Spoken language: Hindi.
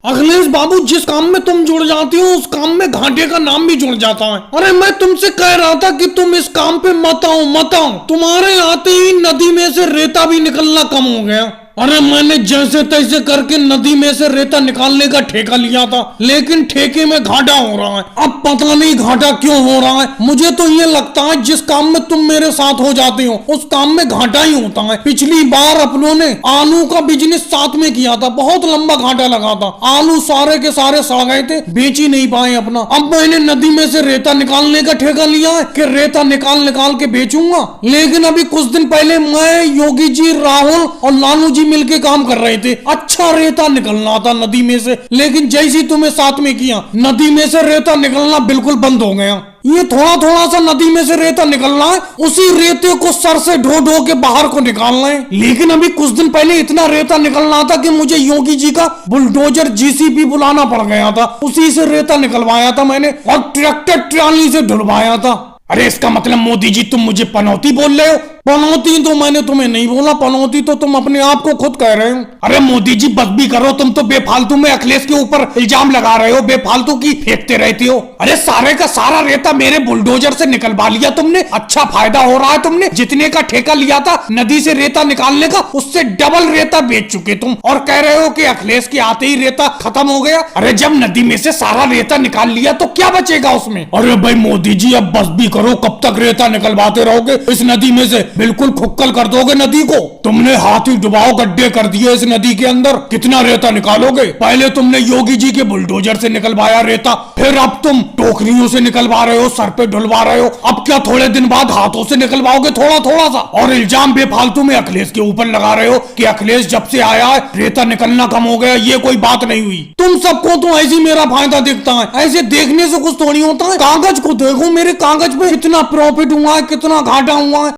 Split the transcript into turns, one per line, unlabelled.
अखिलेश बाबू, जिस काम में तुम जुड़ जाती हो उस काम में घाटे का नाम भी जुड़ जाता है। अरे मैं तुमसे कह रहा था कि तुम इस काम पे मत आओ मत आओ। तुम्हारे आते ही नदी में से रेता भी निकलना कम हो गया। अरे मैंने जैसे तैसे करके नदी में से रेता निकालने का ठेका लिया था, लेकिन ठेके में घाटा हो रहा है। अब पता नहीं घाटा क्यों हो रहा है। मुझे तो ये लगता है जिस काम में तुम मेरे साथ हो जाते हो उस काम में घाटा ही होता है। पिछली बार अपनों ने आलू का बिजनेस साथ में किया था, बहुत लंबा घाटा लगा था। आलू सारे के सारे सड़ गए थे, बेच ही नहीं पाए अपना। अब मैंने नदी में से रेता निकालने का ठेका लिया है कि रेता निकाल निकाल के बेचूंगा। लेकिन अभी कुछ दिन पहले मैं, योगी जी, राहुल और लालू जी मिलके काम कर रहे थे। अच्छा रेता निकलना था नदी में से, लेकिन जैसी तुम्हें साथ में किया नदी में से रेता निकलना बिल्कुल बंद हो गया। ये थोड़ा थोड़ा सा नदी में से रेता निकलना है, उसी रेते को सर से ढो ढो के बाहर को निकालना है। लेकिन अभी कुछ दिन पहले इतना रेता निकलना था कि मुझे योगी जी का बुलडोजर जीसीबी बुलाना पड़ गया था। उसी से रेता निकलवाया था मैंने और ट्रैक्टर ट्राली से ढुलवाया था। अरे इसका मतलब मोदी जी तुम मुझे पनौती बोल रहे हो? पनौती तो मैंने तुम्हें नहीं बोला, पनौती तो तुम अपने आप को खुद कह रहे हो। अरे मोदी जी बस भी करो, तुम तो बेफालतू में अखिलेश के ऊपर इल्जाम लगा रहे हो, बेफालतू की फेंकते रहते हो। अरे सारे का सारा रेता मेरे बुलडोजर से निकलवा लिया तुमने। अच्छा फायदा हो रहा है, तुमने जितने का ठेका लिया था नदी से रेता निकालने का उससे डबल रेता बेच चुके तुम, और कह रहे हो कि अखिलेश के आते ही रेता खत्म हो गया। अरे जब नदी में से सारा रेता निकाल लिया तो क्या बचेगा उसमें? अरे भाई मोदी जी अब बस भी करो, कब तक रेता निकलवाते रहोगे इस नदी में से? बिल्कुल खुक्कल कर दोगे नदी को। तुमने हाथ ही डुबाओ गड्ढे कर दिए इस नदी के अंदर, कितना रेता निकालोगे? पहले तुमने योगी जी के बुलडोजर से निकलवाया रेता, फिर अब तुम टोकरियों से निकलवा रहे हो, सर पे ढुलवा रहे हो। अब क्या थोड़े दिन बाद हाथों से निकलवाओगे थोड़ा थोड़ा सा? और इल्जाम बेफालतू में अखिलेश के ऊपर लगा रहे हो कि अखिलेश जब से आया है रेता निकलना कम हो गया। ये कोई बात नहीं हुई। तुम सबको तो ऐसी मेरा फायदा दिखता है, ऐसे देखने से कुछ थोड़ी होता है। कागज को देखो, मेरे कागज पे कितना प्रॉफिट हुआ है, कितना घाटा हुआ है।